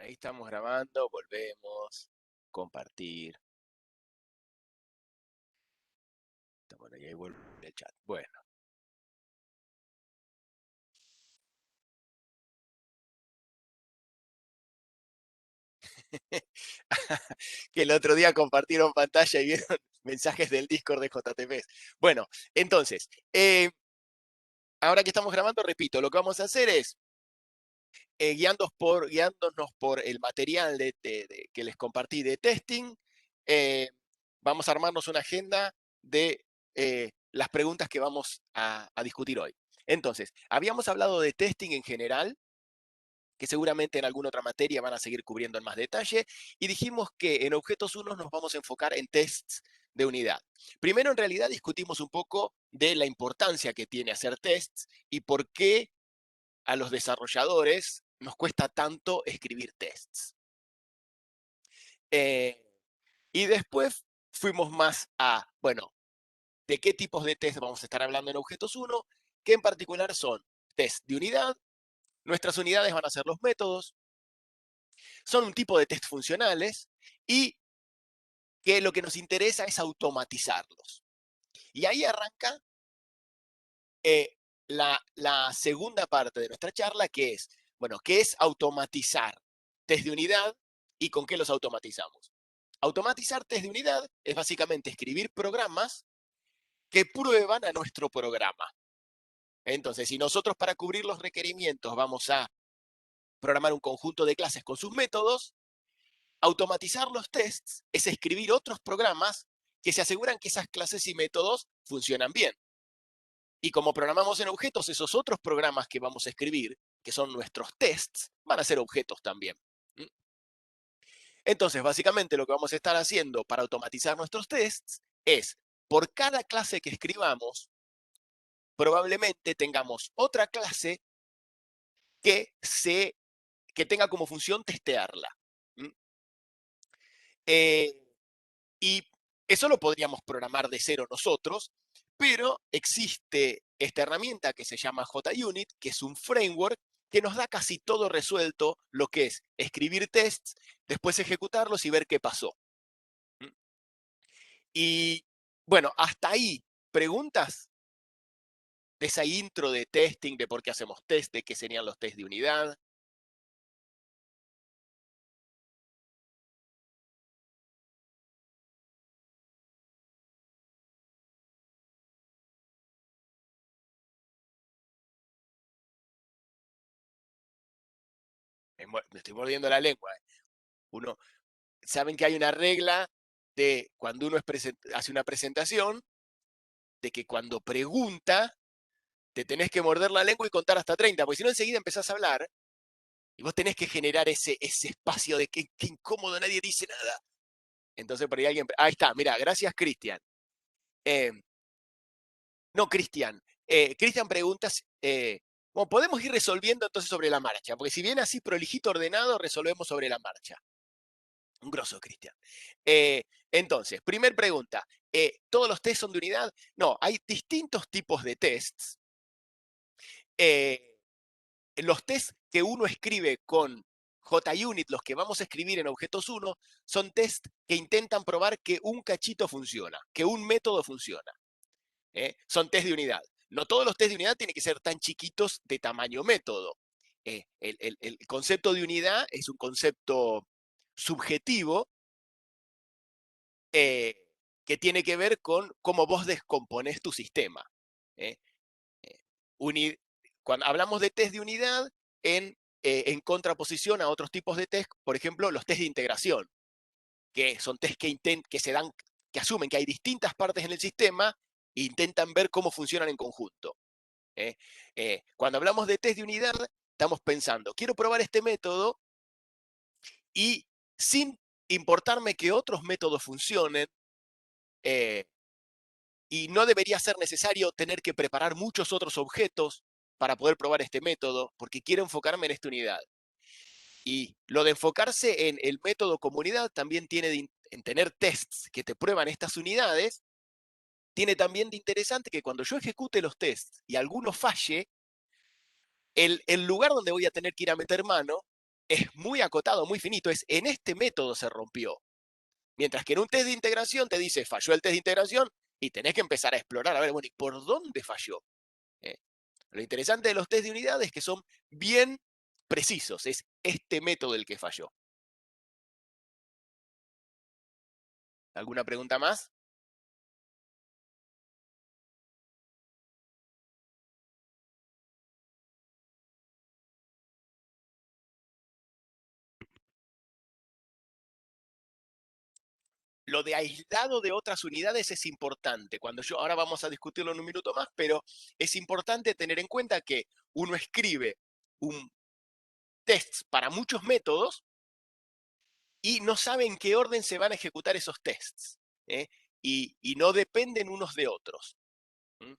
Ahí estamos grabando, volvemos, compartir. Bueno, y ahí vuelve el chat. Bueno. Que el otro día compartieron pantalla y vieron mensajes del Discord de JTP. Bueno, entonces, ahora que estamos grabando, repito, lo que vamos a hacer es guiándonos por el material que les compartí de testing, vamos a armarnos una agenda de las preguntas que vamos a discutir hoy. Entonces, habíamos hablado de testing en general, que seguramente en alguna otra materia van a seguir cubriendo en más detalle, y dijimos que en objetos 1 nos vamos a enfocar en tests de unidad. Primero, en realidad, discutimos un poco de la importancia que tiene hacer tests y por qué a los desarrolladores nos cuesta tanto escribir tests. Y después fuimos más a, bueno, de qué tipos de test vamos a estar hablando en objetos 1, que en particular son test de unidad. Nuestras unidades van a ser los métodos, son un tipo de test funcionales y que lo que nos interesa es automatizarlos. Y ahí arranca la segunda parte de nuestra charla, que es, bueno, ¿qué es automatizar test de unidad y con qué los automatizamos? Automatizar test de unidad es básicamente escribir programas que prueban a nuestro programa. Entonces, si nosotros para cubrir los requerimientos vamos a programar un conjunto de clases con sus métodos, automatizar los tests es escribir otros programas que se aseguran que esas clases y métodos funcionan bien. Y como programamos en objetos, esos otros programas que vamos a escribir, que son nuestros tests, van a ser objetos también. Entonces, básicamente lo que vamos a estar haciendo para automatizar nuestros tests es, por cada clase que escribamos, probablemente tengamos otra clase que tenga como función testearla. Y eso lo podríamos programar de cero nosotros, pero existe esta herramienta que se llama JUnit, que es un framework que nos da casi todo resuelto, lo que es escribir tests, después ejecutarlos y ver qué pasó. Y bueno, hasta ahí, ¿preguntas de esa intro de testing, de por qué hacemos test, de qué serían los test de unidad? Me estoy mordiendo la lengua. Uno, saben que hay una regla de cuando uno hace una presentación, de que cuando pregunta, te tenés que morder la lengua y contar hasta 30, porque si no enseguida empezás a hablar y vos tenés que generar ese espacio de que incómodo, nadie dice nada. Entonces por ahí alguien... Ahí está, mira, gracias Cristian. Eh, no, Cristian. Cristian preguntas, bueno, podemos ir resolviendo entonces sobre la marcha, porque si viene así prolijito ordenado, resolvemos sobre la marcha. Un grosso, Cristian. Entonces, primer pregunta. ¿Todos los tests son de unidad? No, hay distintos tipos de tests. Los tests que uno escribe con JUnit, los que vamos a escribir en objetos 1, son tests que intentan probar que un cachito funciona, que un método funciona. Son test de unidad. No todos los test de unidad tienen que ser tan chiquitos de tamaño método. El concepto de unidad es un concepto subjetivo que tiene que ver con cómo vos descomponés tu sistema. ¿eh? Cuando hablamos de test de unidad, en contraposición a otros tipos de test, por ejemplo, los test de integración, que son test que asumen que hay distintas partes en el sistema e intentan ver cómo funcionan en conjunto. Cuando hablamos de test de unidad, estamos pensando, quiero probar este método y sin importarme que otros métodos funcionen, y no debería ser necesario tener que preparar muchos otros objetos para poder probar este método, porque quiero enfocarme en esta unidad. Y lo de enfocarse en el método comunidad también tiene en tener tests que te prueban estas unidades, tiene también de interesante que cuando yo ejecute los tests y alguno falle, el lugar donde voy a tener que ir a meter mano es muy acotado, muy finito, es en este método se rompió. Mientras que en un test de integración te dice, falló el test de integración, y tenés que empezar a explorar, a ver, bueno, ¿y por dónde falló? ¿Eh? Lo interesante de los test de unidad es que son bien precisos, es este método el que falló. ¿Alguna pregunta más? Lo de aislado de otras unidades es importante. Ahora vamos a discutirlo en un minuto más, pero es importante tener en cuenta que uno escribe un test para muchos métodos y no sabe en qué orden se van a ejecutar esos tests. ¿Eh? Y no dependen unos de otros. ¿Mm?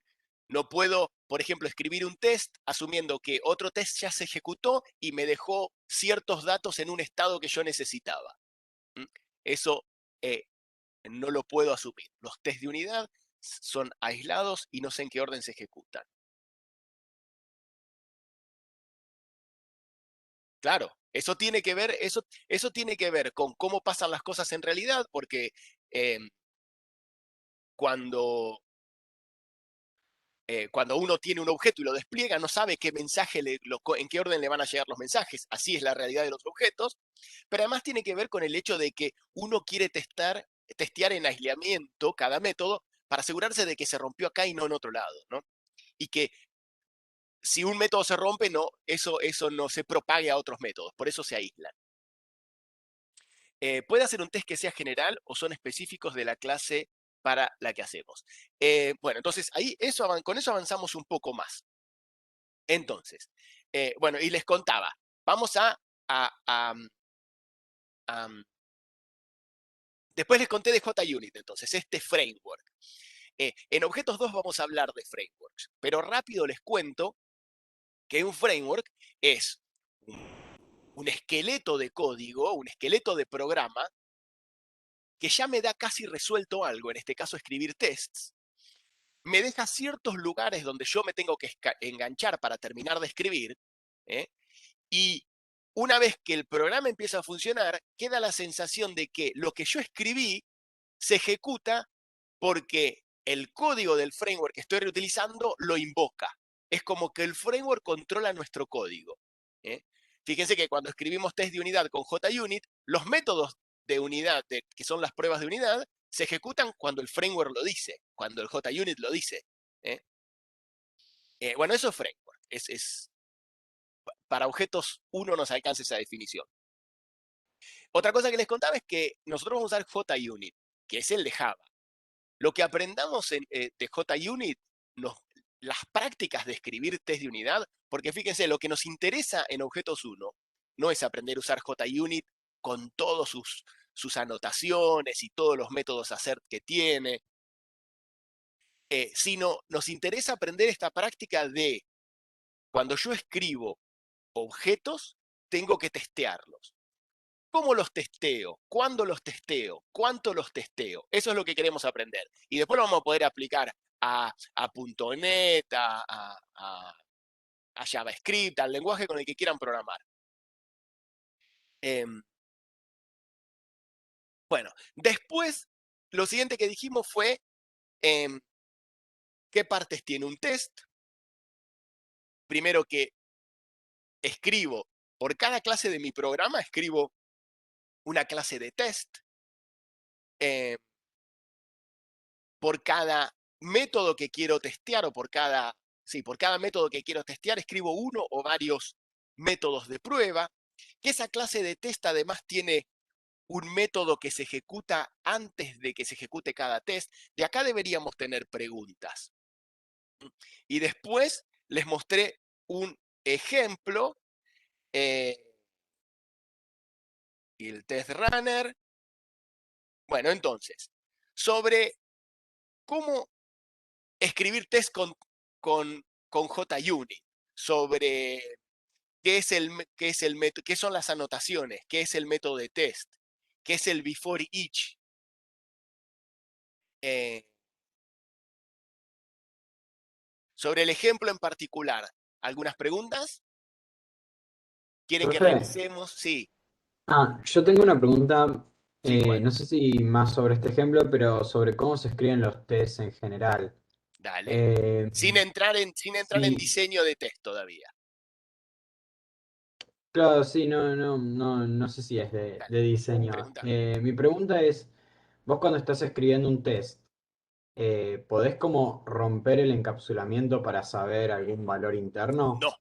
No puedo, por ejemplo, escribir un test asumiendo que otro test ya se ejecutó y me dejó ciertos datos en un estado que yo necesitaba. ¿Mm? Eso eh, no lo puedo asumir. Los test de unidad son aislados y no sé en qué orden se ejecutan. Claro, eso tiene que ver con cómo pasan las cosas en realidad, porque eh, cuando, cuando uno tiene un objeto y lo despliega, no sabe qué mensaje en qué orden le van a llegar los mensajes. Así es la realidad de los objetos. Pero además tiene que ver con el hecho de que uno quiere testear en aislamiento cada método para asegurarse de que se rompió acá y no en otro lado, ¿no? Y que si un método se rompe, eso no se propague a otros métodos, por eso se aíslan. Puede hacer un test que sea general o son específicos de la clase para la que hacemos. Bueno, entonces con eso avanzamos un poco más. Entonces, bueno, y les contaba, vamos a, a, después les conté de JUnit, entonces, este framework. En Objetos 2 vamos a hablar de frameworks, pero rápido les cuento que un framework es un esqueleto de código, un esqueleto de programa, que ya me da casi resuelto algo, en este caso escribir tests, me deja ciertos lugares donde yo me tengo que enganchar para terminar de escribir, ¿eh? Y una vez que el programa empieza a funcionar, queda la sensación de que lo que yo escribí se ejecuta porque el código del framework que estoy reutilizando lo invoca. Es como que el framework controla nuestro código. ¿Eh? Fíjense que cuando escribimos test de unidad con JUnit, los métodos de unidad, que son las pruebas de unidad, se ejecutan cuando el framework lo dice, cuando el JUnit lo dice. ¿Eh? Bueno, eso es framework. Para objetos 1 nos alcanza esa definición. Otra cosa que les contaba es que nosotros vamos a usar JUnit, que es el de Java. Lo que aprendamos de JUnit, las prácticas de escribir test de unidad, porque fíjense, lo que nos interesa en Objetos 1 no es aprender a usar JUnit con todas sus anotaciones y todos los métodos hacer que tiene, sino nos interesa aprender esta práctica de cuando yo escribo objetos, tengo que testearlos. ¿Cómo los testeo? ¿Cuándo los testeo? ¿Cuánto los testeo? Eso es lo que queremos aprender. Y después lo vamos a poder aplicar a .NET, a JavaScript, al lenguaje con el que quieran programar. Bueno, después lo siguiente que dijimos fue qué partes tiene un test. Primero que escribo, por cada clase de mi programa, escribo una clase de test. Por cada método que quiero testear o por cada método que quiero testear, escribo uno o varios métodos de prueba, que esa clase de test además tiene un método que se ejecuta antes de que se ejecute cada test. De acá deberíamos tener preguntas. Y después les mostré un ejemplo, y el test runner. Bueno, entonces, sobre cómo escribir test con JUnit, sobre qué son las anotaciones, qué es el método de test, qué es el before each. Eh, sobre el ejemplo en particular, ¿algunas preguntas? quieren que Profe, revisemos. Sí, yo tengo una pregunta, sí, ¿cuál? no sé si más sobre este ejemplo, pero sobre cómo se escriben los tests en general. Dale. Eh, Sin entrar en sí, diseño de test todavía. claro, sí, no sé si es Dale, de diseño. pregunta. Mi pregunta es, vos cuando estás escribiendo un test, ¿podés como romper el encapsulamiento para saber algún valor interno? No.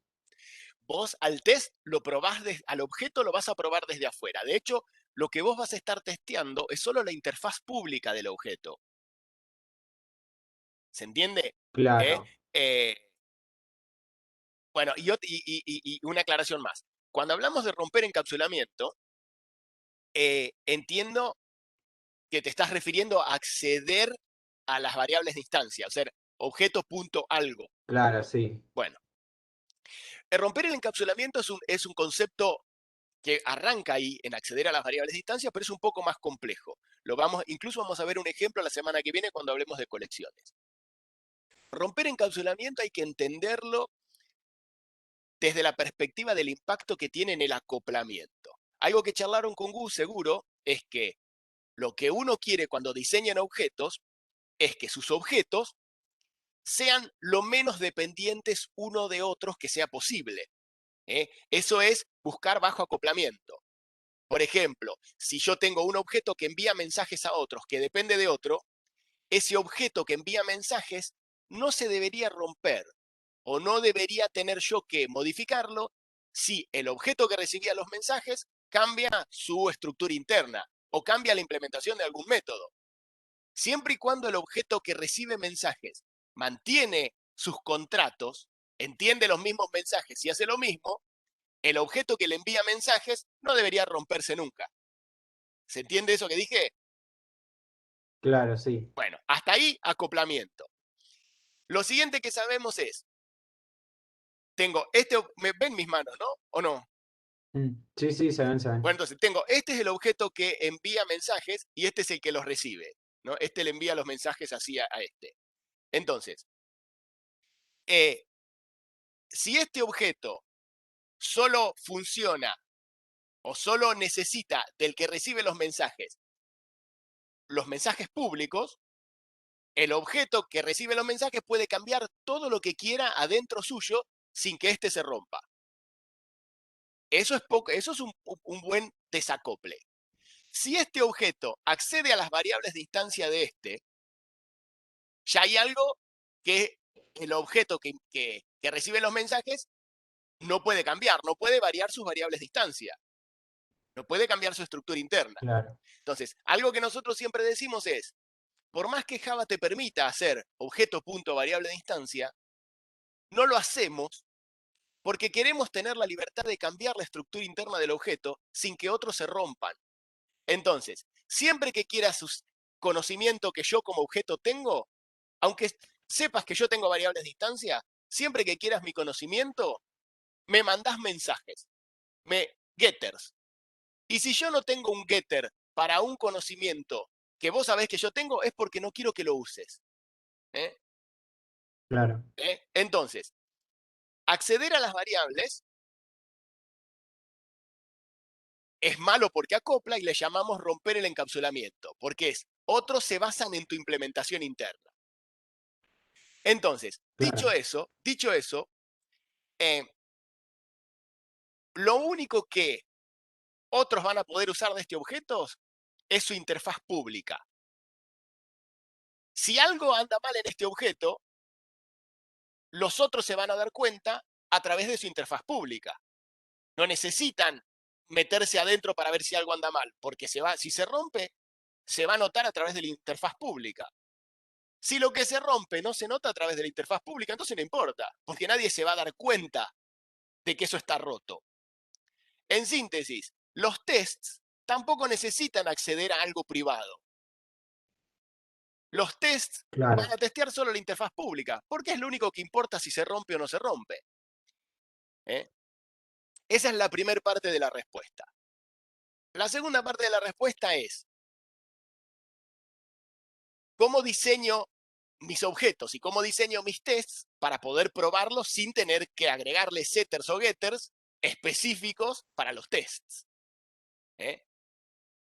Vos al test lo probás, al objeto lo vas a probar desde afuera. De hecho, lo que vos vas a estar testeando es solo la interfaz pública del objeto. ¿Se entiende? ¿Eh? Claro, Eh, bueno, y una aclaración más. Cuando hablamos de romper encapsulamiento, entiendo que te estás refiriendo a acceder a las variables de instancia, o sea, objeto punto algo. claro, sí, Bueno, romper el encapsulamiento es un concepto que arranca ahí en acceder a las variables de instancia, pero es un poco más complejo. Incluso vamos a ver un ejemplo la semana que viene cuando hablemos de colecciones. Romper encapsulamiento hay que entenderlo desde la perspectiva del impacto que tiene en el acoplamiento. Algo que charlaron con Gus seguro es que lo que uno quiere cuando diseñan objetos es que sus objetos sean lo menos dependientes uno de otros que sea posible. Eso es buscar bajo acoplamiento. Por ejemplo, si yo tengo un objeto que envía mensajes a otros que depende de otro, ese objeto que envía mensajes no se debería romper o no debería tener yo que modificarlo si el objeto que recibía los mensajes cambia su estructura interna o cambia la implementación de algún método. Siempre y cuando el objeto que recibe mensajes mantiene sus contratos, entiende los mismos mensajes y hace lo mismo, el objeto que le envía mensajes no debería romperse nunca. ¿Se entiende eso que dije? claro, sí. Bueno, hasta ahí acoplamiento. Lo siguiente que sabemos es, tengo ¿me ven mis manos, no? ¿O no? Sí, sí, se ven, se ven. Bueno, entonces este es el objeto que envía mensajes y este es el que los recibe, ¿no? Este le envía los mensajes así a este. Entonces, eh, si este objeto solo funciona o solo necesita del que recibe los mensajes públicos, el objeto que recibe los mensajes puede cambiar todo lo que quiera adentro suyo sin que éste se rompa. Eso es un buen desacople. Si este objeto accede a las variables de instancia de este, ya hay algo que el objeto que recibe los mensajes no puede cambiar, no puede variar sus variables de instancia, no puede cambiar su estructura interna. Claro, Entonces, algo que nosotros siempre decimos es, por más que Java te permita hacer objeto punto variable de instancia, no lo hacemos porque queremos tener la libertad de cambiar la estructura interna del objeto sin que otros se rompan. Entonces, siempre que quieras conocimiento que yo como objeto tengo, aunque sepas que yo tengo variables de instancia, siempre que quieras mi conocimiento, me mandás mensajes, getters. Y si yo no tengo un getter para un conocimiento que vos sabés que yo tengo, es porque no quiero que lo uses. ¿eh? claro, Entonces, acceder a las variables es malo porque acopla y le llamamos romper el encapsulamiento, porque otros se basan en tu implementación interna. Entonces, claro, dicho eso, eh, lo único que otros van a poder usar de este objeto es su interfaz pública. Si algo anda mal en este objeto, los otros se van a dar cuenta a través de su interfaz pública. No necesitan meterse adentro para ver si algo anda mal, porque si se rompe, se va a notar a través de la interfaz pública. Si lo que se rompe no se nota a través de la interfaz pública, entonces no importa, porque nadie se va a dar cuenta de que eso está roto. En síntesis, los tests tampoco necesitan acceder a algo privado. Los tests van claro, a testear solo la interfaz pública, porque es lo único que importa si se rompe o no se rompe. ¿eh? Esa es la primera parte de la respuesta. La segunda parte de la respuesta es, ¿cómo diseño mis objetos y cómo diseño mis tests para poder probarlos sin tener que agregarle setters o getters específicos para los tests.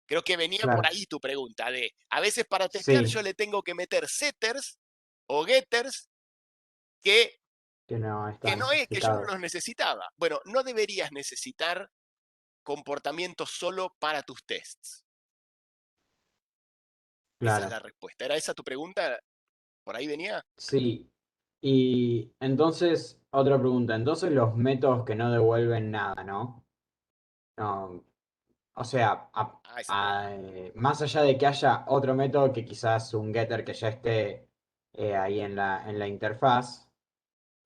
Creo que venía por Claro, ahí tu pregunta de, a veces para testear sí, yo le tengo que meter setters o getters que, que no que están no es que yo no especificados. los necesitaba. Bueno, no deberías necesitar comportamientos solo para tus tests. Esa es Claro, la respuesta. ¿Era esa tu pregunta? ¿Por ahí venía? sí. Y entonces, otra pregunta. Entonces los métodos que no devuelven nada, ¿no? No, o sea, Ah, esa es buena. más allá de que haya otro método que quizás un getter que ya esté ahí en la interfaz,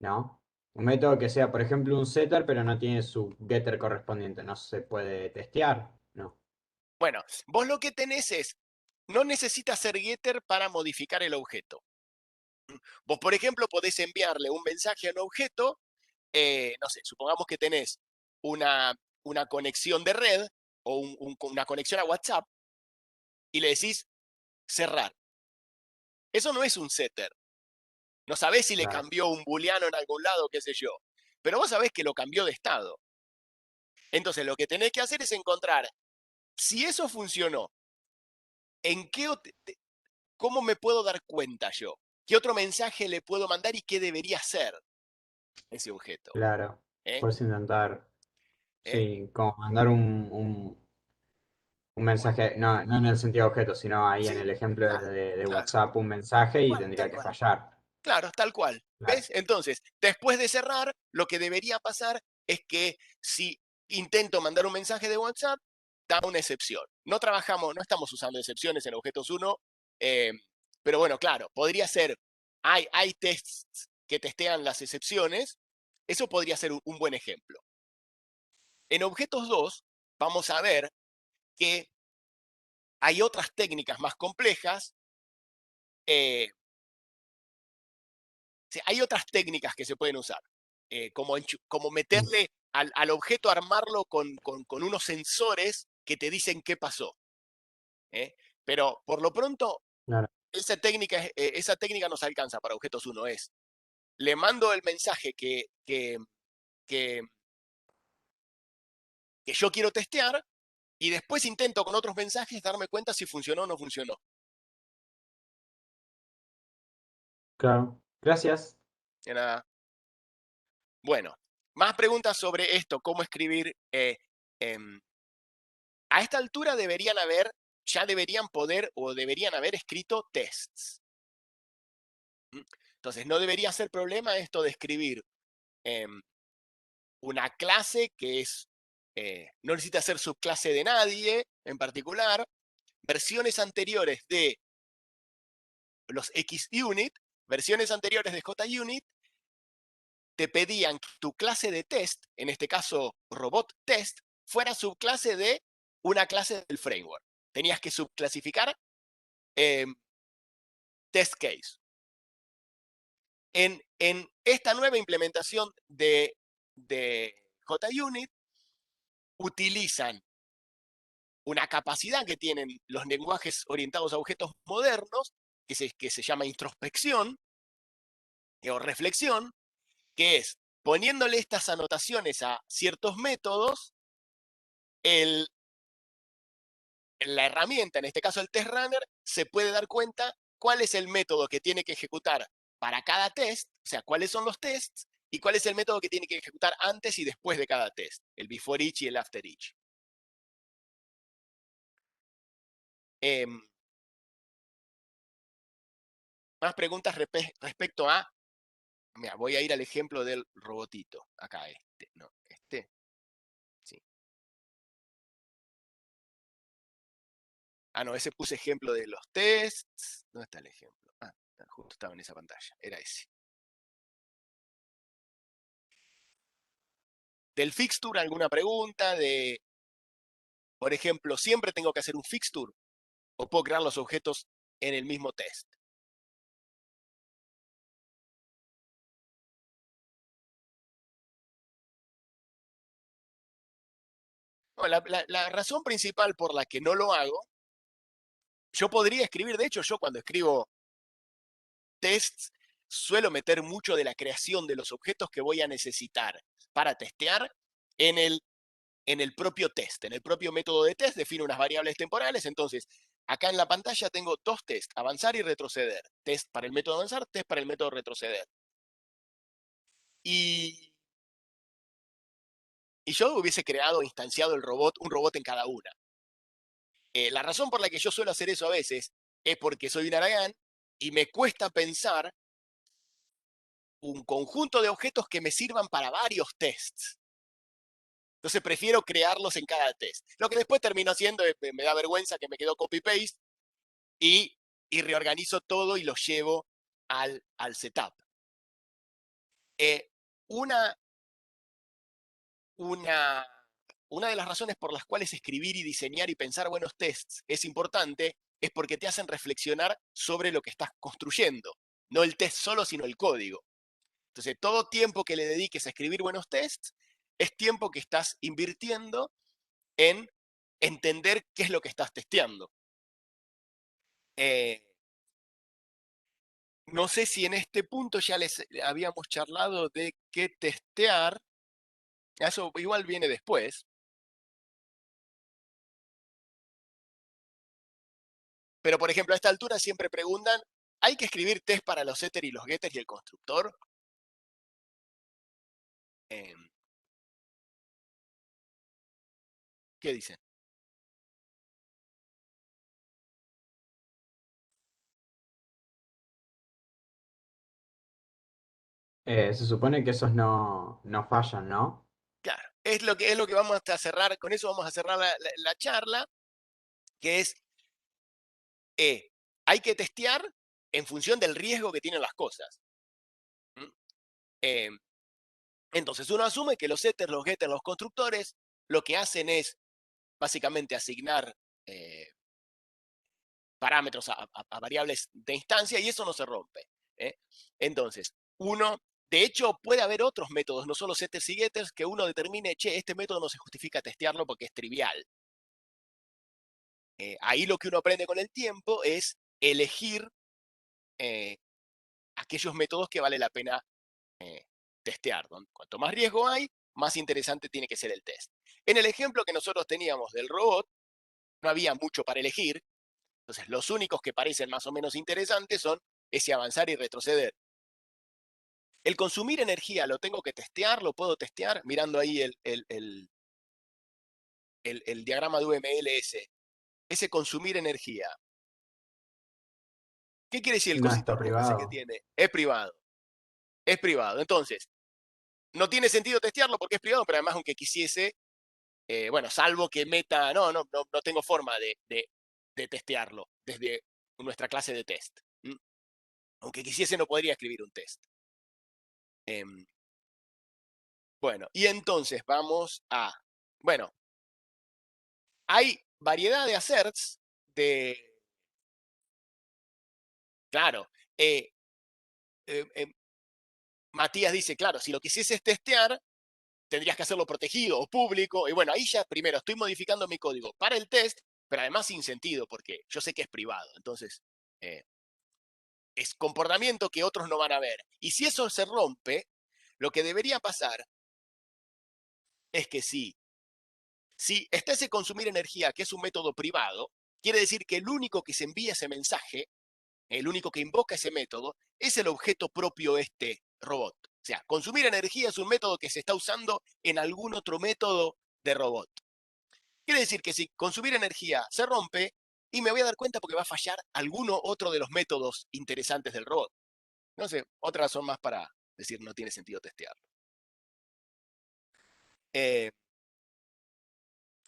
¿no? Un método que sea, por ejemplo, un setter, pero no tiene su getter correspondiente, no se puede testear, ¿no? Bueno, vos lo que tenés es, no necesitas ser getter para modificar el objeto. Vos, por ejemplo, podés enviarle un mensaje a un objeto, no sé, supongamos que tenés una conexión de red o una conexión a WhatsApp y le decís cerrar. Eso no es un setter. No sabés si le Claro, cambió un booleano en algún lado, qué sé yo. Pero vos sabés que lo cambió de estado. Entonces lo que tenés que hacer es encontrar si eso funcionó, en qué, cómo me puedo dar cuenta yo, qué otro mensaje le puedo mandar y qué debería hacer ese objeto. claro. ¿Eh? Puedes intentar, ¿Eh? sí, como mandar un Bueno, mensaje, no, no en el sentido de objeto, sino ahí en sí, el ejemplo claro, de claro, WhatsApp, un mensaje y tal tendría que cual. fallar. Claro, tal cual. Claro, ¿Ves? Entonces, después de cerrar, lo que debería pasar es que si intento mandar un mensaje de WhatsApp, da una excepción. No trabajamos, no estamos usando excepciones en objetos 1, eh, pero bueno, claro, podría ser, hay tests que testean las excepciones, eso podría ser un buen ejemplo. En objetos 2, vamos a ver que hay otras técnicas más complejas, eh, hay otras técnicas que se pueden usar, como mm, meterle al objeto, armarlo con unos sensores que te dicen qué pasó. ¿Eh? Pero por lo pronto, claro, esa técnica nos alcanza para objetos 1. Le mando el mensaje que, que yo quiero testear y después intento con otros mensajes darme cuenta si funcionó o no funcionó. claro. Gracias. De nada. Bueno, más preguntas sobre esto, cómo escribir. Em, a esta altura ya deberían poder o deberían haber escrito tests. Entonces, no debería ser problema esto de escribir em, una clase que no necesita ser subclase de nadie en particular. Versiones anteriores de los XUnit, versiones anteriores de JUnit, te pedían que tu clase de test, en este caso robot test, fuera subclase de una clase del framework. Tenías que subclasificar eh, test case. En esta nueva implementación de JUnit, utilizan una capacidad que tienen los lenguajes orientados a objetos modernos, que se llama introspección o reflexión, que es poniéndole estas anotaciones a ciertos métodos, el, la herramienta, en este caso el test runner, se puede dar cuenta cuál es el método que tiene que ejecutar para cada test, o sea, cuáles son los tests y cuál es el método que tiene que ejecutar antes y después de cada test, el before each y el after each. Eh, más preguntas respecto a, mira, voy a ir al ejemplo del robotito, acá no, sí. Ah, no, ese puse ejemplo de los tests. ¿Dónde está el ejemplo? Ah, justo estaba en esa pantalla, era ese. Del fixture, ¿alguna pregunta? Por ejemplo, ¿siempre tengo que hacer un fixture? ¿O puedo crear los objetos en el mismo test? No, la razón principal por la que no lo hago, yo podría escribir, de hecho, yo cuando escribo tests, suelo meter mucho de la creación de los objetos que voy a necesitar para testear en el propio test, en el propio método de test, defino unas variables temporales. Entonces, acá en la pantalla tengo dos tests, avanzar y retroceder. Test para el método avanzar, test para el método retroceder. Y yo hubiese creado, instanciado el robot, un robot en cada una. La razón por la que yo suelo hacer eso a veces es porque soy un haragán y me cuesta pensar un conjunto de objetos que me sirvan para varios tests. Entonces prefiero crearlos en cada test. Lo que después termino haciendo, me da vergüenza que me quedo copy-paste y reorganizo todo y lo llevo al setup. Una de las razones por las cuales escribir y diseñar y pensar buenos tests es importante es porque te hacen reflexionar sobre lo que estás construyendo. No el test solo, sino el código. Entonces, todo tiempo que le dediques a escribir buenos tests es tiempo que estás invirtiendo en entender qué es lo que estás testeando. No sé si en este punto ya les habíamos charlado de qué testear. Eso igual viene después. Pero, por ejemplo, a esta altura siempre preguntan, ¿hay que escribir test para los setters y los getters y el constructor? ¿Qué dicen? Se supone que esos no fallan, ¿no? Claro, es lo que vamos a cerrar, con eso vamos a cerrar la charla, que es, hay que testear en función del riesgo que tienen las cosas. Entonces uno asume que los setters, los getters, los constructores, lo que hacen es básicamente asignar parámetros a variables de instancia y eso no se rompe. Entonces, de hecho, puede haber otros métodos, no solo setters y getters, que uno determine, che, este método no se justifica testearlo porque es trivial. Ahí lo que uno aprende con el tiempo es elegir aquellos métodos que vale la pena testear. Cuanto más riesgo hay, más interesante tiene que ser el test. En el ejemplo que nosotros teníamos del robot, no había mucho para elegir. Entonces, los únicos que parecen más o menos interesantes son ese avanzar y retroceder. El consumir energía, ¿lo tengo que testear? ¿Lo puedo testear? Mirando ahí el diagrama de UMLS. Ese consumir energía. ¿Qué quiere decir el No cosito está rojo ese que privado. tiene? Es privado. Es privado. Entonces, no tiene sentido testearlo porque es privado, pero además, aunque quisiese, bueno, salvo que meta, no tengo forma de testearlo desde nuestra clase de test. Aunque quisiese, no podría escribir un test. Bueno, y entonces vamos a, bueno, hay variedad de asserts claro, Matías dice, claro, si lo quisieses testear, tendrías que hacerlo protegido o público. Y bueno, ahí ya primero estoy modificando mi código para el test, pero además sin sentido, porque yo sé que es privado. Entonces, es comportamiento que otros no van a ver. Y si eso se rompe, lo que debería pasar es que si está ese consumir energía, que es un método privado, quiere decir que el único que se envía ese mensaje, el único que invoca ese método, es el objeto propio este robot. O sea, consumir energía es un método que se está usando en algún otro método de robot. Quiere decir que si consumir energía se rompe, y me voy a dar cuenta porque va a fallar alguno otro de los métodos interesantes del robot. No sé, otra razón más para decir no tiene sentido testearlo.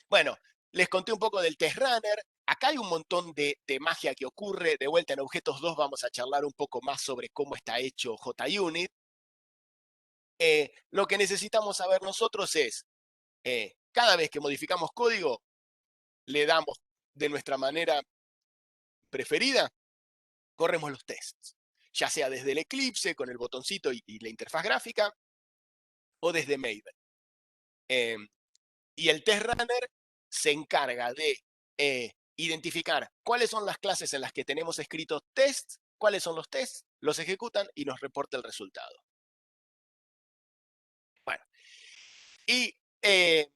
Bueno, les conté un poco del test runner. Acá hay un montón de magia que ocurre. De vuelta en Objetos 2 vamos a charlar un poco más sobre cómo está hecho JUnit. Lo que necesitamos saber nosotros es, cada vez que modificamos código, le damos de nuestra manera preferida, corremos los tests. Ya sea desde el Eclipse, con el botoncito y la interfaz gráfica, o desde Maven. Y el test runner se encarga de identificar cuáles son las clases en las que tenemos escritos tests, cuáles son los tests, los ejecutan y nos reporta el resultado. Bueno, y Eh,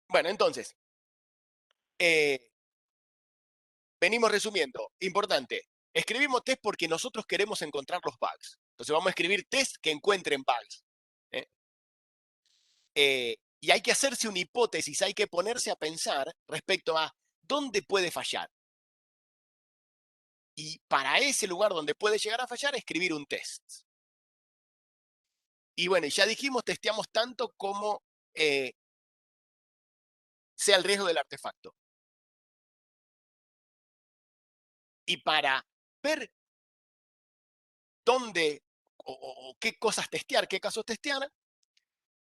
bueno, entonces, eh, venimos resumiendo. Importante. Escribimos test porque nosotros queremos encontrar los bugs. Entonces vamos a escribir test que encuentren bugs. ¿eh? Y hay que hacerse una hipótesis, hay que ponerse a pensar respecto a dónde puede fallar. Y para ese lugar donde puede llegar a fallar, escribir un test. Y bueno, ya dijimos, testeamos tanto como sea el riesgo del artefacto. Y para ver dónde o qué cosas testear, qué casos testear,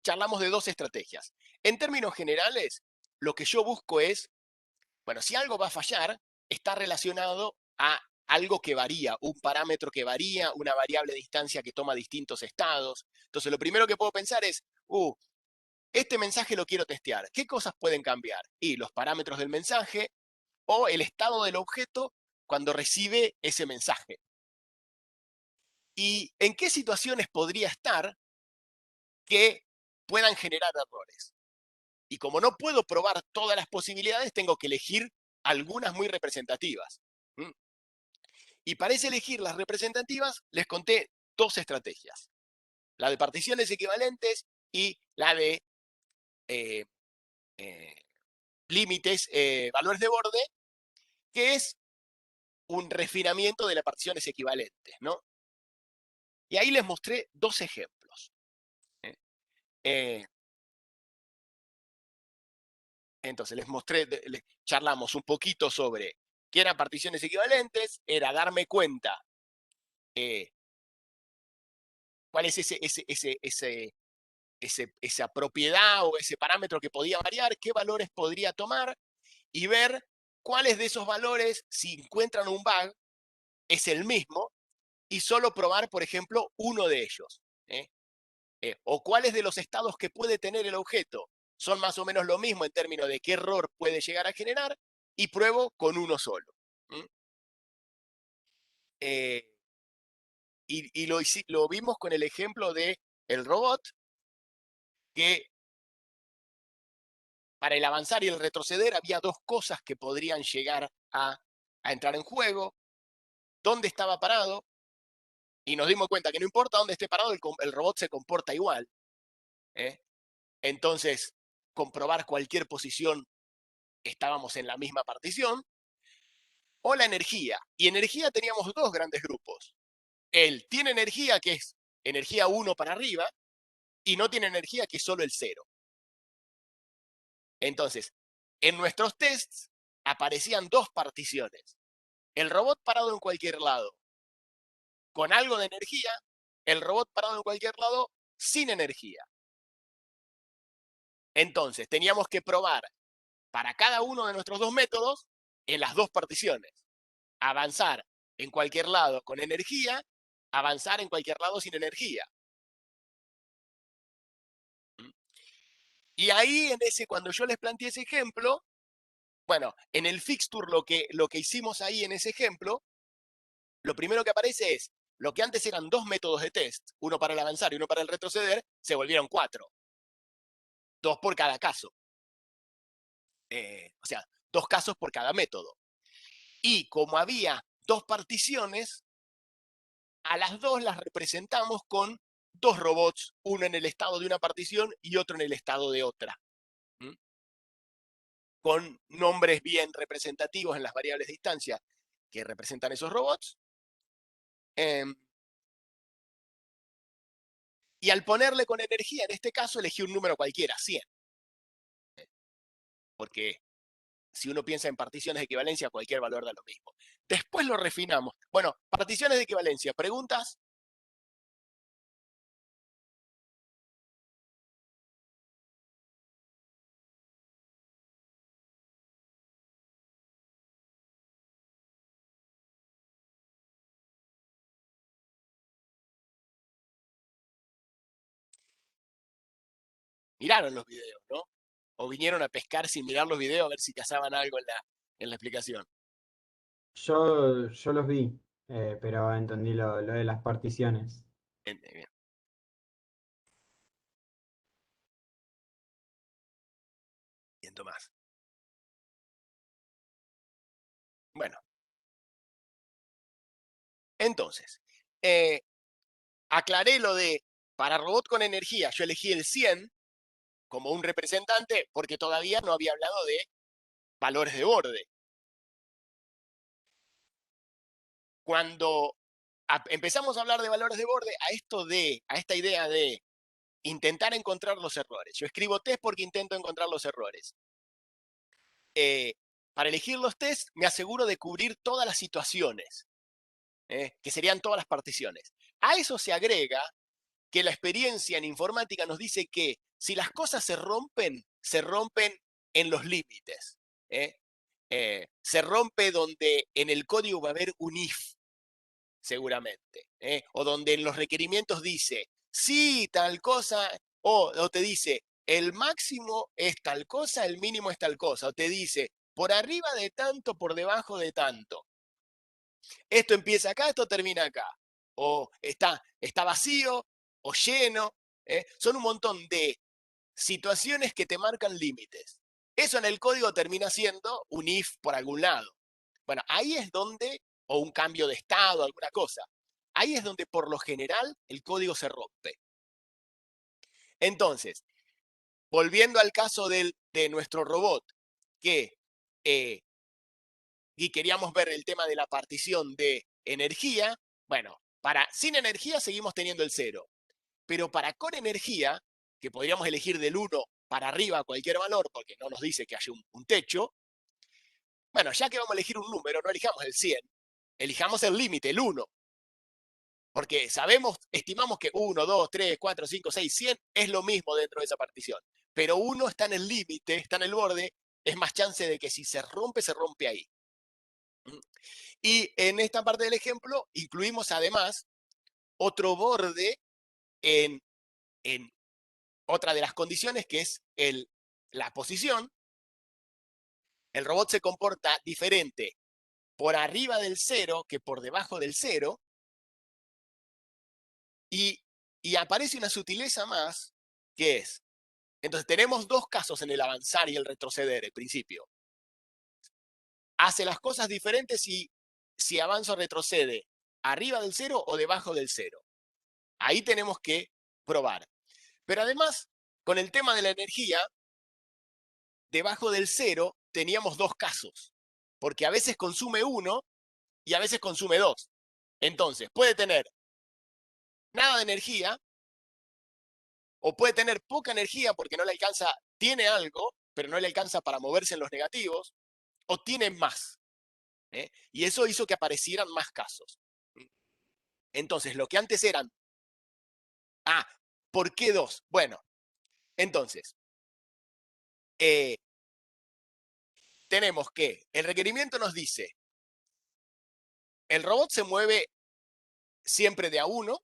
charlamos de dos estrategias. En términos generales, lo que yo busco es, bueno, si algo va a fallar, está relacionado a algo que varía, un parámetro que varía, una variable de distancia que toma distintos estados. Entonces, lo primero que puedo pensar es, este mensaje lo quiero testear. ¿Qué cosas pueden cambiar? Y los parámetros del mensaje o el estado del objeto cuando recibe ese mensaje. ¿Y en qué situaciones podría estar que puedan generar errores? Y como no puedo probar todas las posibilidades, tengo que elegir algunas muy representativas. ¿Mm? Y para ese elegir las representativas, les conté dos estrategias. La de particiones equivalentes y la de eh, eh, límites, valores de borde, que es un refinamiento de las particiones equivalentes, ¿no? Y ahí les mostré dos ejemplos. ¿eh? Eh, entonces les mostré, les charlamos un poquito sobre qué eran particiones equivalentes, era darme cuenta eh, cuál es esa propiedad o ese parámetro que podía variar, qué valores podría tomar y ver cuáles de esos valores, si encuentran un bug, es el mismo y solo probar, por ejemplo, uno de ellos. O cuáles de los estados que puede tener el objeto son más o menos lo mismo en términos de qué error puede llegar a generar y pruebo con uno solo. Eh, y lo vimos con el ejemplo de el robot, que para el avanzar y el retroceder había dos cosas que podrían llegar a entrar en juego. ¿Dónde estaba parado? Y nos dimos cuenta que no importa dónde esté parado, el robot se comporta igual. ¿eh? Entonces, comprobar cualquier posición, estábamos en la misma partición. O la energía. Y energía teníamos dos grandes grupos. Él tiene energía, que es energía 1 para arriba, y no tiene energía, que es solo el 0. Entonces, en nuestros tests aparecían dos particiones. El robot parado en cualquier lado, con algo de energía, el robot parado en cualquier lado, sin energía. Entonces, teníamos que probar para cada uno de nuestros dos métodos en las dos particiones. Avanzar en cualquier lado con energía, avanzar en cualquier lado sin energía. Y ahí, cuando yo les planteé ese ejemplo, bueno, en el fixture lo que hicimos ahí en ese ejemplo, lo primero que aparece es, lo que antes eran dos métodos de test, uno para el avanzar y uno para el retroceder, se volvieron 4. 2 por cada caso. O sea, 2 casos por cada método. Y como había dos particiones, a las dos las representamos con dos robots, uno en el estado de una partición y otro en el estado de otra. ¿Mm? Con nombres bien representativos en las variables de distancia que representan esos robots. Eh, y al ponerle con energía, en este caso elegí un número cualquiera, 100. Porque si uno piensa en particiones de equivalencia, cualquier valor da lo mismo. Después lo refinamos. Bueno, particiones de equivalencia, ¿preguntas? Miraron los videos, ¿no? O vinieron a pescar sin mirar los videos a ver si cazaban algo en la explicación. Yo los vi, pero entendí lo de las particiones. Bien. Bien, Tomás. Bueno, entonces, aclaré lo de, para robot con energía, yo elegí el 100 como un representante porque todavía no había hablado de valores de borde. Cuando empezamos a hablar de valores de borde, a esta idea de intentar encontrar los errores. Yo escribo test porque intento encontrar los errores. Para elegir los test me aseguro de cubrir todas las situaciones, que serían todas las particiones. A eso se agrega que la experiencia en informática nos dice que si las cosas se rompen en los límites. Se rompe donde en el código va a haber un if, seguramente. O donde en los requerimientos dice, sí, tal cosa, o te dice, el máximo es tal cosa, el mínimo es tal cosa, o te dice, por arriba de tanto, por debajo de tanto. Esto empieza acá, esto termina acá. O está vacío o lleno. Son un montón de situaciones que te marcan límites. Eso en el código termina siendo un if por algún lado. Bueno, ahí es donde, o un cambio de estado, alguna cosa. Ahí es donde por lo general el código se rompe. Entonces, volviendo al caso de nuestro robot, que y queríamos ver el tema de la partición de energía, bueno, sin energía seguimos teniendo el 0, pero con energía, que podríamos elegir del 1 para arriba cualquier valor, porque no nos dice que haya un techo, bueno, ya que vamos a elegir un número, no elijamos el 100, elijamos el límite, el 1, porque estimamos que 1, 2, 3, 4, 5, 6, 100 es lo mismo dentro de esa partición, pero 1 está en el límite, está en el borde, es más chance de que si se rompe ahí. Y en esta parte del ejemplo incluimos además otro borde en, en otra de las condiciones, que es la posición. El robot se comporta diferente por arriba del 0 que por debajo del 0. Y, aparece una sutileza más, que es, entonces tenemos dos casos en el avanzar y el retroceder, el principio. Hace las cosas diferentes si avanza o retrocede arriba del 0 o debajo del 0. Ahí tenemos que probar. Pero además, con el tema de la energía, debajo del 0 teníamos dos casos, porque a veces consume 1 y a veces consume 2. Entonces, puede tener nada de energía o puede tener poca energía porque no le alcanza, tiene algo, pero no le alcanza para moverse en los negativos, o tiene más. Y eso hizo que aparecieran más casos. Entonces, lo que antes eran, ¿por qué 2? Bueno, entonces, tenemos que el requerimiento nos dice, el robot se mueve siempre de a 1,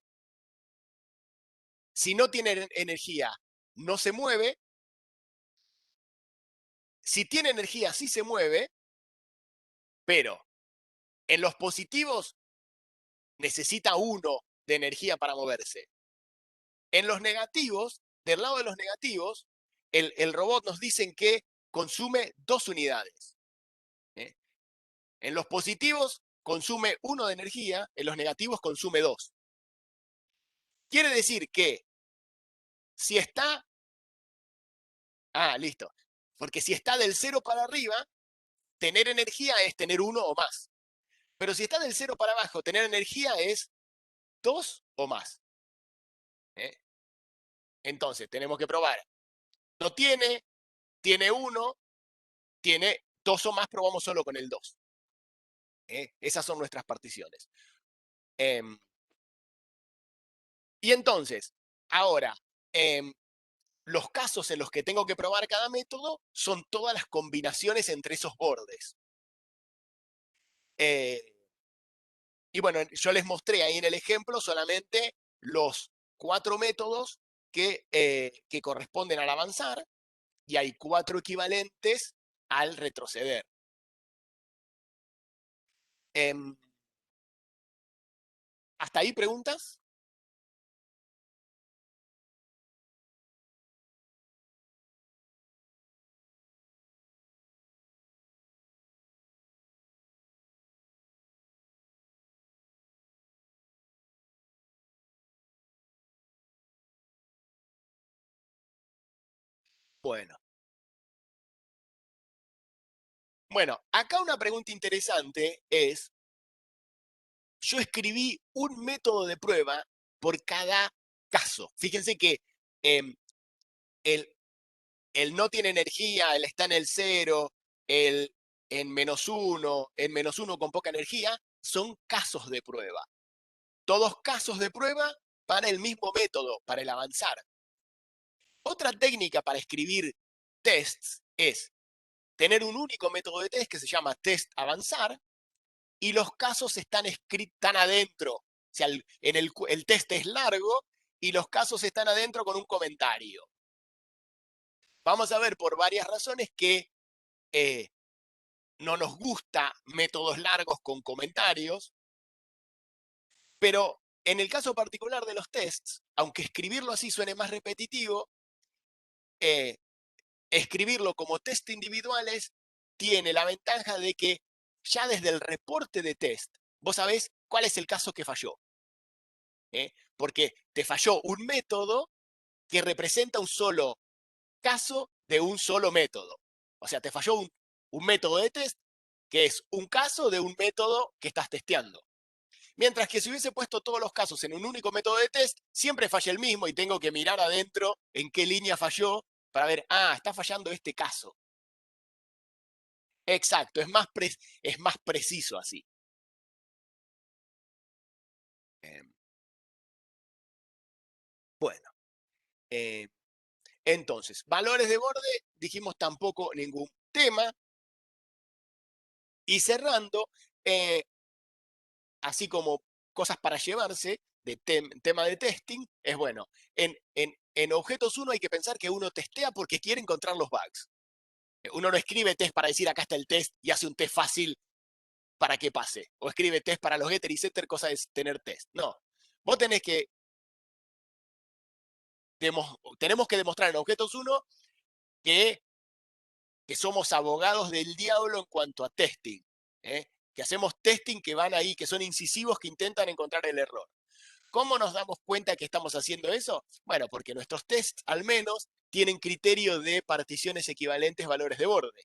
si no tiene energía, no se mueve, si tiene energía, sí se mueve, pero en los positivos necesita 1 de energía para moverse. En los negativos, del lado de los negativos, el robot nos dice que consume 2 unidades. En los positivos consume 1 de energía, en los negativos consume 2. Quiere decir que si está... listo. Porque si está del 0 para arriba, tener energía es tener 1 o más. Pero si está del 0 para abajo, tener energía es 2 o más. Entonces, tenemos que probar. No tiene 1, tiene 2 o más, probamos solo con el 2. Esas son nuestras particiones. Y entonces, ahora, los casos en los que tengo que probar cada método son todas las combinaciones entre esos bordes. Y bueno, yo les mostré ahí en el ejemplo solamente los 4 métodos que corresponden al avanzar, y hay 4 equivalentes al retroceder. ¿Hasta ahí preguntas? Bueno. Bueno, acá una pregunta interesante es, yo escribí un método de prueba por cada caso. Fíjense que em, el, el no tiene energía, el está en el cero, el en menos uno con poca energía, son casos de prueba. Todos casos de prueba para el mismo método, para el avanzar. Otra técnica para escribir tests es tener un único método de test que se llama test avanzar y los casos están escritos tan adentro. O sea, el test es largo y los casos están adentro con un comentario. Vamos a ver por varias razones que no nos gusta métodos largos con comentarios, pero en el caso particular de los tests, aunque escribirlo así suene más repetitivo, eh, escribirlo como test individuales tiene la ventaja de que ya desde el reporte de test, vos sabés cuál es el caso que falló. Porque te falló un método que representa un solo caso de un solo método. O sea, te falló un método de test que es un caso de un método que estás testeando. Mientras que si hubiese puesto todos los casos en un único método de test, siempre falla el mismo y tengo que mirar adentro en qué línea falló para ver, está fallando este caso. Exacto, es más preciso así. Bueno, entonces, valores de borde, dijimos tampoco ningún tema. Y cerrando, así como cosas para llevarse de tema de testing, es bueno, en objetos 1 hay que pensar que uno testea porque quiere encontrar los bugs. Uno no escribe test para decir acá está el test y hace un test fácil para que pase. O escribe test para los getter y setter, cosa es tener test. No. Vos tenemos que demostrar en objetos 1 que somos abogados del diablo en cuanto a testing. Que hacemos testing que van ahí, que son incisivos, que intentan encontrar el error. ¿Cómo nos damos cuenta que estamos haciendo eso? Bueno, porque nuestros tests, al menos, tienen criterio de particiones equivalentes valores de borde.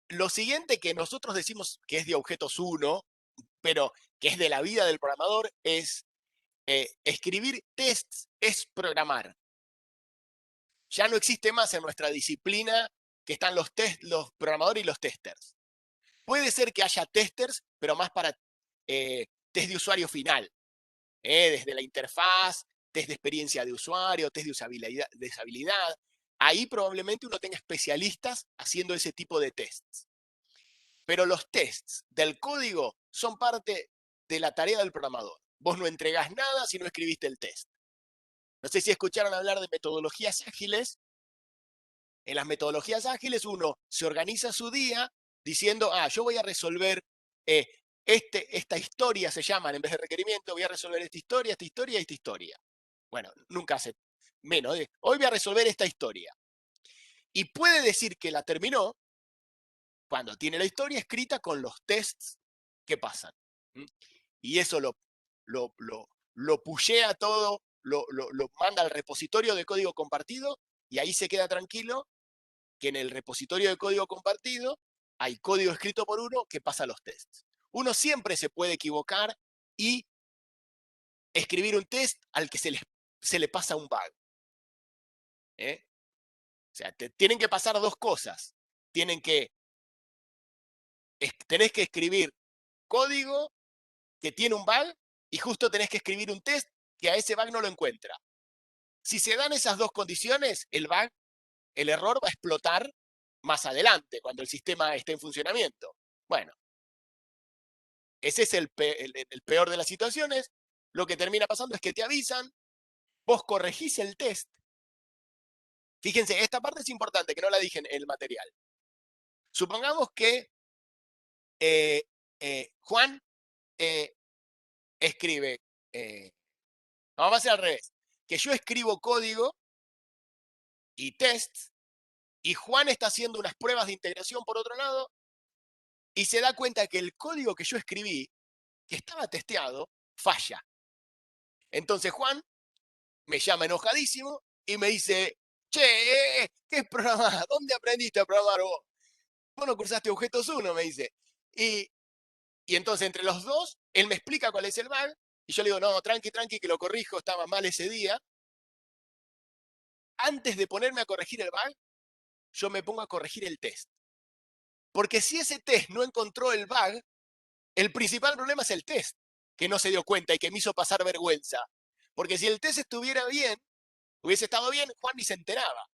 Lo siguiente que nosotros decimos que es de objetos 1, pero que es de la vida del programador, es escribir tests es programar. Ya no existe más en nuestra disciplina que están los programadores y los testers. Puede ser que haya testers, pero más para test de usuario final, desde la interfaz, test de experiencia de usuario, test de usabilidad. Ahí probablemente uno tenga especialistas haciendo ese tipo de tests. Pero los tests del código son parte de la tarea del programador. Vos no entregás nada si no escribiste el test. No sé si escucharon hablar de metodologías ágiles. En las metodologías ágiles uno se organiza su día diciendo, yo voy a resolver esta historia, se llaman, en vez de requerimiento, voy a resolver esta historia y esta historia. Bueno, nunca hace menos. Hoy voy a resolver esta historia. Y puede decir que la terminó cuando tiene la historia escrita con los tests que pasan. Y eso lo pushea todo, lo manda al repositorio de código compartido y ahí se queda tranquilo que en el repositorio de código compartido hay código escrito por uno que pasa los tests. Uno siempre se puede equivocar y escribir un test al que se le pasa un bug. O sea, tienen que pasar dos cosas. Tenés que escribir código que tiene un bug y justo tenés que escribir un test que a ese bug no lo encuentra. Si se dan esas dos condiciones, el error va a explotar más adelante, cuando el sistema esté en funcionamiento. Bueno, ese es el peor de las situaciones. Lo que termina pasando es que te avisan, vos corregís el test. Fíjense, esta parte es importante, que no la dije en el material. Supongamos que Juan escribe, vamos a hacer al revés, que yo escribo código y tests, y Juan está haciendo unas pruebas de integración por otro lado, y se da cuenta que el código que yo escribí, que estaba testeado, falla. Entonces Juan me llama enojadísimo y me dice, che, ¿qué es programar? ¿Dónde aprendiste a programar vos? Vos no cursaste objetos 1, me dice. Y, y entonces entre los dos, él me explica cuál es el bug, y yo le digo, no, tranqui, tranqui, que lo corrijo, estaba mal ese día. Antes de ponerme a corregir el bug, yo me pongo a corregir el test. Porque si ese test no encontró el bug, el principal problema es el test, que no se dio cuenta y que me hizo pasar vergüenza. Porque si el test estuviera bien, hubiese estado bien, Juan ni se enteraba.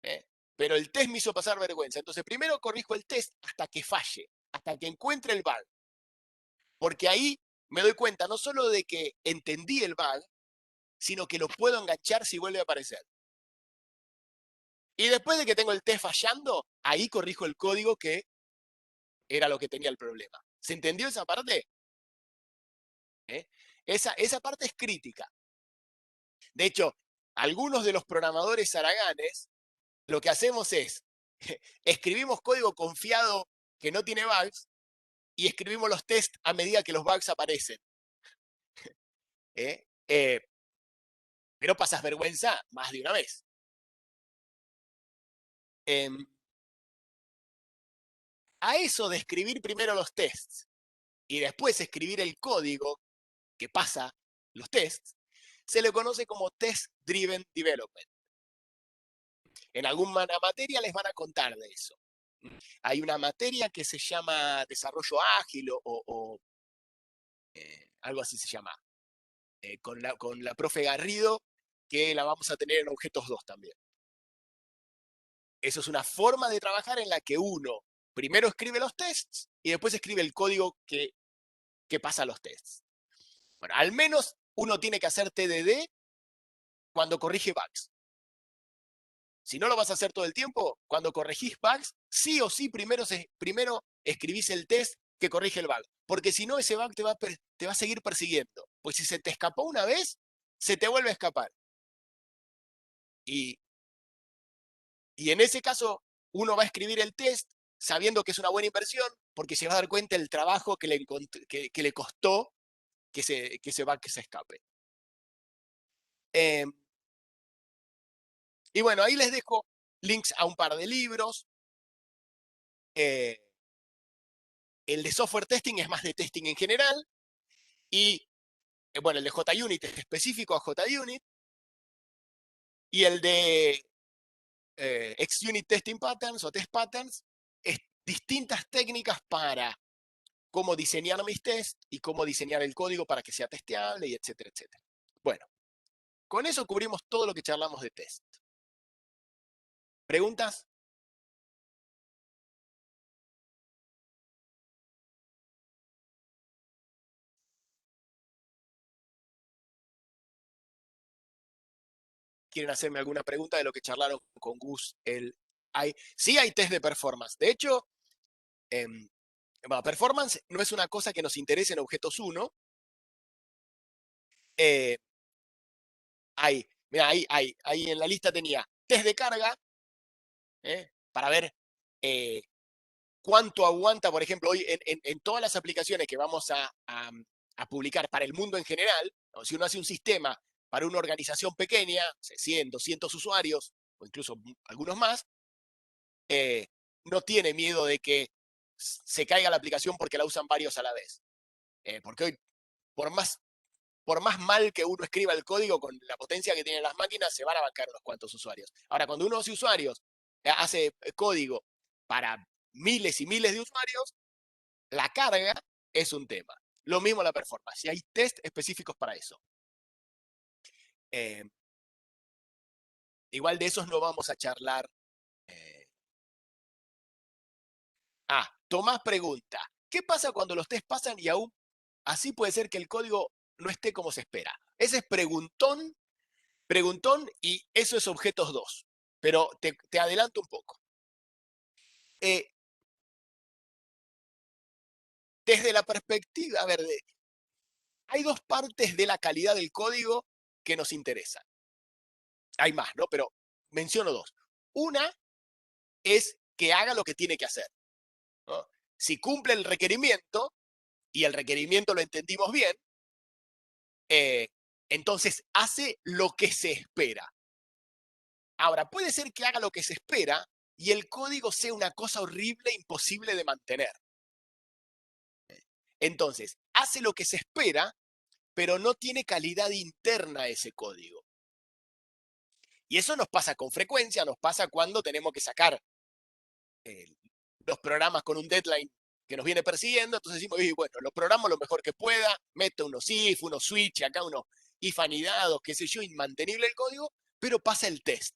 ¿eh? Pero el test me hizo pasar vergüenza. Entonces primero corrijo el test hasta que falle, hasta que encuentre el bug. Porque ahí me doy cuenta no solo de que entendí el bug, sino que lo puedo enganchar si vuelve a aparecer. Y después de que tengo el test fallando, ahí corrijo el código que era lo que tenía el problema. ¿Se entendió esa parte? ¿Eh? Esa parte es crítica. De hecho, algunos de los programadores haraganes, lo que hacemos es, escribimos código confiado que no tiene bugs y escribimos los tests a medida que los bugs aparecen. Pero pasas vergüenza más de una vez. A eso de escribir primero los tests y después escribir el código que pasa los tests, se le conoce como Test Driven Development. En alguna materia les van a contar de eso. Hay una materia que se llama desarrollo ágil o algo así se llama, con la profe Garrido, que la vamos a tener en Objetos 2 también. Eso es una forma de trabajar en la que uno primero escribe los tests y después escribe el código que pasa los tests. Bueno, al menos uno tiene que hacer TDD cuando corrige bugs. Si no lo vas a hacer todo el tiempo, cuando corregís bugs, sí o sí primero escribís el test que corrige el bug. Porque si no, ese bug te va a seguir persiguiendo. Pues si se te escapó una vez, se te vuelve a escapar. Y en ese caso, uno va a escribir el test sabiendo que es una buena inversión, porque se va a dar cuenta del trabajo que le costó que ese bug se escape. Y bueno, ahí les dejo links a un par de libros. El de software testing es más de testing en general. Y bueno, el de JUnit es específico a JUnit. Y el de XUnit Testing Patterns o Test Patterns es distintas técnicas para cómo diseñar mis tests y cómo diseñar el código para que sea testeable y etcétera, etcétera. Bueno, con eso cubrimos todo lo que charlamos de test. ¿Preguntas? ¿Quieren hacerme alguna pregunta de lo que charlaron con Gus? Sí hay test de performance. De hecho, performance no es una cosa que nos interese en Objetos 1. Mira, ahí en la lista tenía test de carga, para ver cuánto aguanta, por ejemplo, hoy en todas las aplicaciones que vamos a publicar para el mundo en general, ¿no? Si uno hace un sistema para una organización pequeña, 100, 200 usuarios, o incluso algunos más, no tiene miedo de que se caiga la aplicación porque la usan varios a la vez. Porque hoy, por más mal que uno escriba el código, con la potencia que tienen las máquinas, se van a bancar unos cuantos usuarios. Ahora, cuando uno hace usuarios, hace código para miles y miles de usuarios, la carga es un tema. Lo mismo la performance. Y hay test específicos para eso. Igual de esos no vamos a charlar. Tomás pregunta, ¿qué pasa cuando los test pasan y aún así puede ser que el código no esté como se espera? Ese es preguntón y eso es objetos 2. Pero te adelanto un poco. Desde la perspectiva, a ver, hay dos partes de la calidad del código que nos interesan. Hay más, ¿no? Pero menciono dos. Una es que haga lo que tiene que hacer, ¿no? Si cumple el requerimiento, y el requerimiento lo entendimos bien, Entonces hace lo que se espera. Ahora, puede ser que haga lo que se espera y el código sea una cosa horrible, imposible de mantener. Entonces, hace lo que se espera, pero no tiene calidad interna ese código. Y eso nos pasa con frecuencia, nos pasa cuando tenemos que sacar los programas con un deadline que nos viene persiguiendo, entonces decimos, bueno, lo programo lo mejor que pueda, meto unos if, unos switch, acá unos if anidados, qué sé yo, inmantenible el código, pero pasa el test.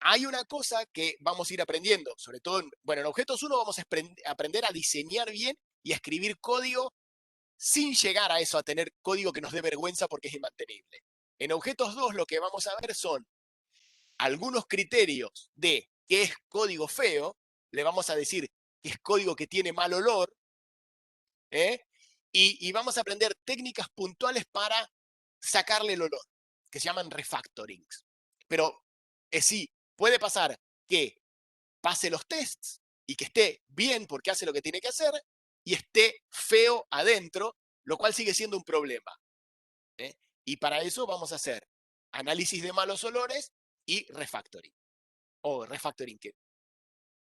Hay una cosa que vamos a ir aprendiendo, sobre todo, bueno, en Objetos 1 vamos a aprender a diseñar bien y a escribir código sin llegar a eso, a tener código que nos dé vergüenza porque es inmantenible. En Objetos 2 lo que vamos a ver son algunos criterios de qué es código feo, le vamos a decir que es código que tiene mal olor, y vamos a aprender técnicas puntuales para sacarle el olor, que se llaman refactorings. Pero sí, puede pasar que pase los tests y que esté bien porque hace lo que tiene que hacer y esté feo adentro, lo cual sigue siendo un problema. Y para eso vamos a hacer análisis de malos olores y refactoring. O refactoring que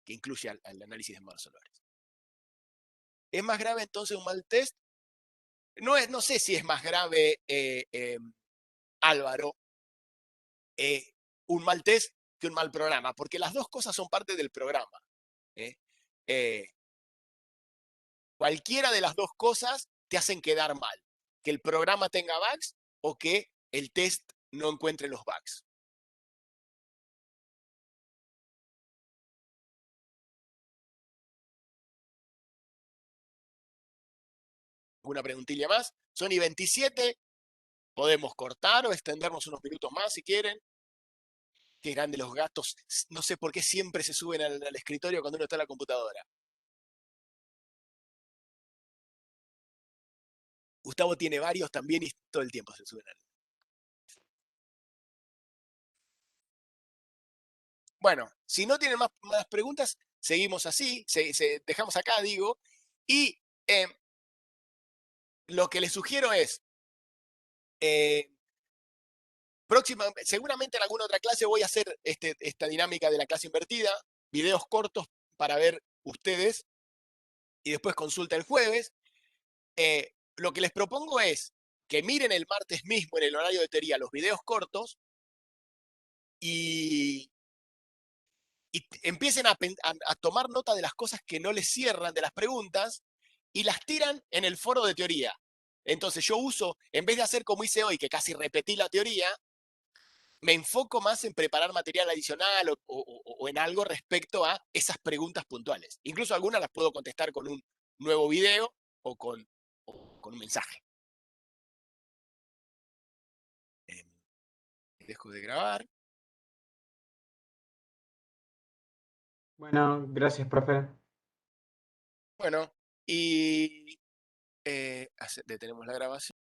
incluye al análisis de malos olores. ¿Es más grave entonces un mal test? No sé si es más grave, Álvaro, un mal test que un mal programa, porque las dos cosas son parte del programa. Cualquiera de las dos cosas te hacen quedar mal. Que el programa tenga bugs o que el test no encuentre los bugs. Una preguntilla más. Son y 27. Podemos cortar o extendernos unos minutos más si quieren. Qué grande los gatos. No sé por qué siempre se suben al escritorio cuando uno está en la computadora. Gustavo tiene varios también y todo el tiempo se suben. Bueno, si no tienen más preguntas, seguimos así, dejamos acá, digo, y lo que les sugiero es, seguramente en alguna otra clase voy a hacer esta dinámica de la clase invertida, videos cortos para ver ustedes, y después consulta el jueves. Lo que les propongo es que miren el martes mismo en el horario de teoría los videos cortos y empiecen a tomar nota de las cosas que no les cierran, de las preguntas, y las tiran en el foro de teoría. Entonces yo uso, en vez de hacer como hice hoy, que casi repetí la teoría, me enfoco más en preparar material adicional o en algo respecto a esas preguntas puntuales. Incluso algunas las puedo contestar con un nuevo video o con un mensaje. Dejo de grabar. Bueno, gracias, profe. Bueno, y detenemos la grabación.